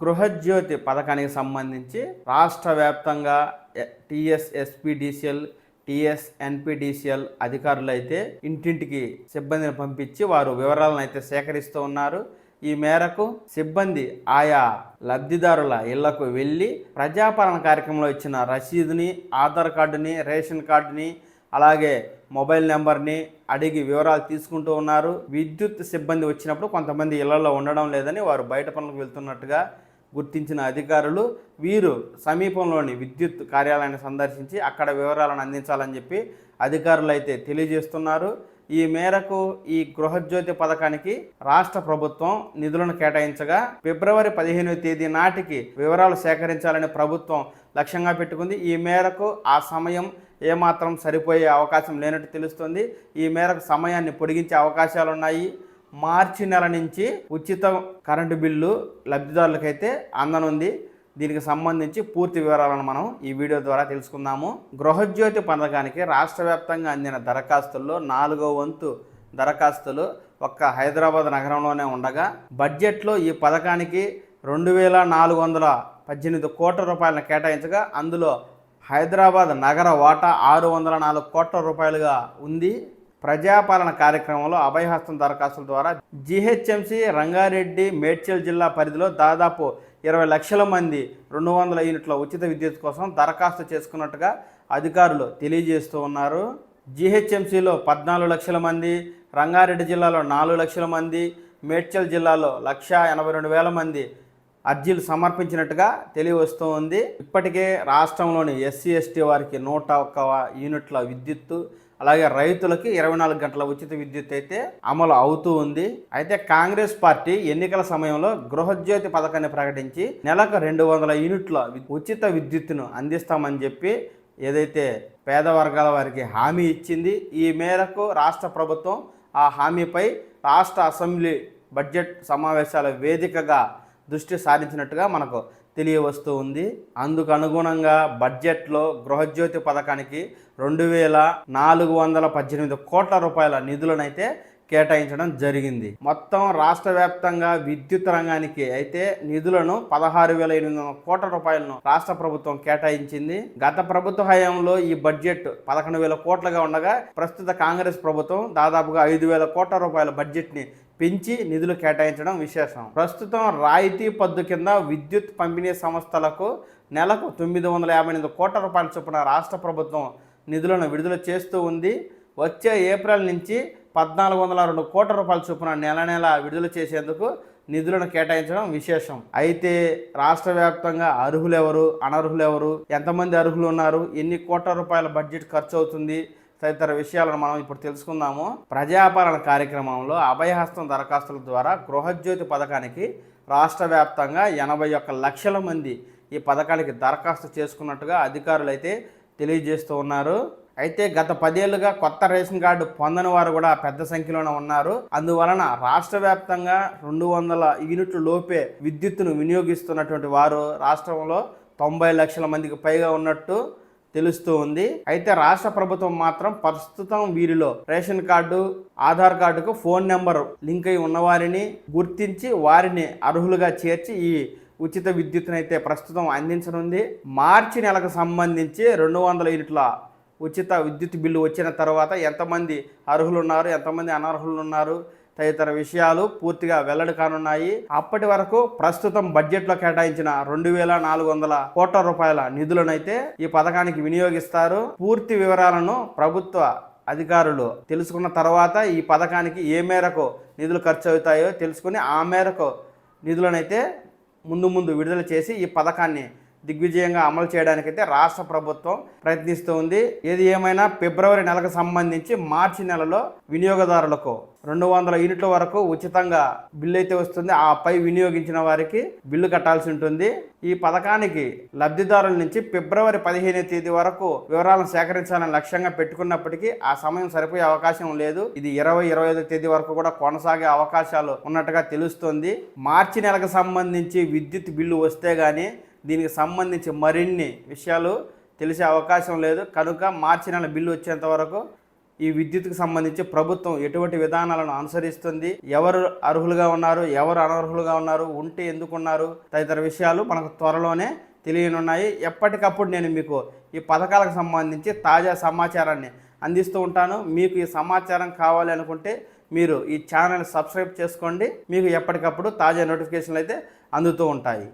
గృహజ్యోతి పథకానికి సంబంధించి రాష్ట్ర వ్యాప్తంగా టీఎస్ఎస్పీడీసీఎల్ టీఎస్ఎన్పీడీసీఎల్ అధికారులు అయితే ఇంటింటికి సిబ్బందిని పంపించి వారు వివరాలను అయితే సేకరిస్తూ ఉన్నారు. ఈ మేరకు సిబ్బంది ఆయా లబ్ధిదారుల ఇళ్లకు వెళ్ళి ప్రజాపాలన కార్యక్రమంలో ఇచ్చిన రసీదుని, ఆధార్ కార్డుని, రేషన్ కార్డుని, అలాగే మొబైల్ నెంబర్ని అడిగి వివరాలు తీసుకుంటూ ఉన్నారు. విద్యుత్ సిబ్బంది వచ్చినప్పుడు కొంతమంది ఇళ్లలో ఉండడం లేదని వారు బయట పనులకు వెళ్తున్నట్టుగా గుర్తించిన అధికారులు వీరు సమీపంలోని విద్యుత్ కార్యాలయాన్ని సందర్శించి అక్కడ వివరాలను అందించాలని చెప్పి అధికారులు అయితే తెలియజేస్తున్నారు. ఈ మేరకు ఈ గృహజ్యోతి పథకానికి రాష్ట్ర ప్రభుత్వం నిధులను కేటాయించగా ఫిబ్రవరి 15వ తేదీ నాటికి వివరాలు సేకరించాలని ప్రభుత్వం లక్ష్యంగా పెట్టుకుంది. ఈ మేరకు ఆ సమయం ఏమాత్రం సరిపోయే అవకాశం లేనట్టు తెలుస్తుంది. ఈ మేరకు సమయాన్ని పొడిగించే అవకాశాలు ఉన్నాయి. మార్చి నెల నుంచి ఉచిత కరెంటు బిల్లు లబ్ధిదారులకైతే అందనుంది. దీనికి సంబంధించి పూర్తి వివరాలను మనం ఈ వీడియో ద్వారా తెలుసుకుందాము. గృహజ్యోతి పథకానికి రాష్ట్ర వ్యాప్తంగా అందిన దరఖాస్తుల్లో 4వ వంతు దరఖాస్తులు ఒక్క హైదరాబాద్ నగరంలోనే ఉండగా బడ్జెట్లో ఈ పథకానికి 2,418 కోట్ల రూపాయలను కేటాయించగా అందులో హైదరాబాద్ నగర వాటా 604 కోట్ల రూపాయలుగా ఉంది. ప్రజాపాలన కార్యక్రమంలో అభయహస్తం దరఖాస్తుల ద్వారా జీహెచ్ఎంసీ రంగారెడ్డి మేడ్చల్ జిల్లా పరిధిలో దాదాపు 20 లక్షల మంది 200 యూనిట్ల ఉచిత విద్యుత్ కోసం దరఖాస్తు చేసుకున్నట్టుగా అధికారులు తెలియజేస్తూ ఉన్నారు. జీహెచ్ఎంసీలో 14 లక్షల మంది, రంగారెడ్డి జిల్లాలో 4 లక్షల మంది, మేడ్చల్ జిల్లాలో 1,82,000 మంది అర్జీలు సమర్పించినట్టుగా తెలియవస్తూ ఉంది. ఇప్పటికే రాష్ట్రంలోని ఎస్సీ ఎస్టీ వారికి 101 యూనిట్ల విద్యుత్తు, అలాగే రైతులకి 24 గంటల ఉచిత విద్యుత్ అయితే అమలు అవుతూ ఉంది. అయితే కాంగ్రెస్ పార్టీ ఎన్నికల సమయంలో గృహజ్యోతి పథకాన్ని ప్రకటించి నెలకు 200 యూనిట్ల ఉచిత విద్యుత్తును అందిస్తామని చెప్పి ఏదైతే పేద వర్గాల వారికి హామీ ఇచ్చింది. ఈ మేరకు రాష్ట్ర ప్రభుత్వం ఆ హామీపై రాష్ట్ర అసెంబ్లీ బడ్జెట్ సమావేశాల వేదికగా దృష్టి సారించినట్టుగా మనకు తెలియవస్తూ ఉంది. అందుకు అనుగుణంగా బడ్జెట్లో గృహజ్యోతి పథకానికి 2,418 కోట్ల రూపాయల నిధులనైతే కేటాయించడం జరిగింది. మొత్తం రాష్ట్ర వ్యాప్తంగా విద్యుత్ రంగానికి అయితే నిధులను 16,800 కోట్ల రూపాయలను రాష్ట్ర ప్రభుత్వం కేటాయించింది. గత ప్రభుత్వ హయాంలో ఈ బడ్జెట్ 11,000 కోట్లుగా ఉండగా ప్రస్తుత కాంగ్రెస్ ప్రభుత్వం దాదాపుగా 5,000 కోట్ల రూపాయల బడ్జెట్ని పెంచి నిధులు కేటాయించడం విశేషం. ప్రస్తుతం రాయితీ పద్దు కింద విద్యుత్ పంపిణీ సంస్థలకు నెలకు 958 కోట్ల రూపాయల చొప్పున రాష్ట్ర ప్రభుత్వం నిధులను విడుదల చేస్తూ ఉంది. వచ్చే ఏప్రిల్ నుంచి 1,402 కోట్ల రూపాయల చొప్పున నెల నెల విడుదల చేసేందుకు నిధులను కేటాయించడం విశేషం. అయితే రాష్ట్ర వ్యాప్తంగా అర్హులెవరు, అనర్హులెవరు, ఎంతమంది అర్హులు ఉన్నారు, ఎన్ని కోట్ల రూపాయల బడ్జెట్ ఖర్చు అవుతుంది తదితర విషయాలను మనం ఇప్పుడు తెలుసుకుందాము. ప్రజాపాలన కార్యక్రమంలో అభయహస్తం దరఖాస్తుల ద్వారా గృహజ్యోతి పథకానికి రాష్ట్ర వ్యాప్తంగా 81 లక్షల మంది ఈ పథకానికి దరఖాస్తు చేసుకున్నట్టుగా అధికారులు అయితే తెలియజేస్తూ ఉన్నారు. అయితే గత 10 ఏళ్లుగా కొత్త రేషన్ కార్డు పొందని వారు కూడా పెద్ద సంఖ్యలోనే ఉన్నారు. అందువలన రాష్ట్ర వ్యాప్తంగా 200 యూనిట్ల లోపే విద్యుత్తును వినియోగిస్తున్నటువంటి వారు రాష్ట్రంలో 90 లక్షల మందికి పైగా ఉన్నట్టు తెలుస్తూ ఉంది. అయితే రాష్ట్ర ప్రభుత్వం మాత్రం ప్రస్తుతం వీరిలో రేషన్ కార్డు, ఆధార్ కార్డుకు ఫోన్ నెంబర్ లింక్ అయి ఉన్నవారిని గుర్తించి వారిని అర్హులుగా చేర్చి ఈ ఉచిత విద్యుత్తునైతే ప్రస్తుతం అందించనుంది. మార్చి నెలకు సంబంధించి 200 యూనిట్ల ఉచిత విద్యుత్ బిల్లు వచ్చిన తర్వాత ఎంతమంది అర్హులు ఉన్నారు, ఎంతమంది అనర్హులు ఉన్నారు తదితర విషయాలు పూర్తిగా వెల్లడి కానున్నాయి. అప్పటి వరకు ప్రస్తుతం బడ్జెట్లో కేటాయించిన 2,400 కోట్ల రూపాయల నిధులనైతే ఈ పథకానికి వినియోగిస్తారు. పూర్తి వివరాలను ప్రభుత్వ అధికారులు తెలుసుకున్న తర్వాత ఈ పథకానికి ఏ మేరకు నిధులు ఖర్చు అవుతాయో తెలుసుకుని ఆ మేరకు నిధులనైతే ముందు విడుదల చేసి ఈ పథకాన్ని దిగ్విజయంగా అమలు చేయడానికైతే రాష్ట్ర ప్రభుత్వం ప్రయత్నిస్తూ ఉంది. ఏది ఏమైనా ఫిబ్రవరి నెలకు సంబంధించి మార్చి నెలలో వినియోగదారులకు 200 యూనిట్ల వరకు ఉచితంగా బిల్లు అయితే వస్తుంది. ఆ పై వినియోగించిన వారికి బిల్లు కట్టాల్సి ఉంటుంది. ఈ పథకానికి లబ్ధిదారుల నుంచి ఫిబ్రవరి 15వ తేదీ వరకు వివరాలను సేకరించాలని లక్ష్యంగా పెట్టుకున్నప్పటికీ ఆ సమయం సరిపోయే అవకాశం లేదు. ఇది 20-25వ తేదీ వరకు కూడా కొనసాగే అవకాశాలు ఉన్నట్టుగా తెలుస్తుంది. మార్చి నెలకు సంబంధించి విద్యుత్ బిల్లు వస్తే గానీ దీనికి సంబంధించి మరిన్ని విషయాలు తెలిసే అవకాశం లేదు. కనుక మార్చి నెల బిల్లు వచ్చేంత వరకు ఈ విద్యుత్కు సంబంధించి ప్రభుత్వం ఎటువంటి విధానాలను అనుసరిస్తుంది, ఎవరు అర్హులుగా ఉన్నారు, ఎవరు అనర్హులుగా ఉన్నారు, ఉంటే ఎందుకున్నారు, తదితర విషయాలు మనకు త్వరలోనే తెలియనున్నాయి. ఎప్పటికప్పుడు నేను మీకు ఈ పథకాలకు సంబంధించి తాజా సమాచారాన్ని అందిస్తూ ఉంటాను. మీకు ఈ సమాచారం కావాలి అనుకుంటే మీరు ఈ ఛానల్ సబ్స్క్రైబ్ చేసుకోండి. మీకు ఎప్పటికప్పుడు తాజా నోటిఫికేషన్లు అయితే అందుతూ ఉంటాయి.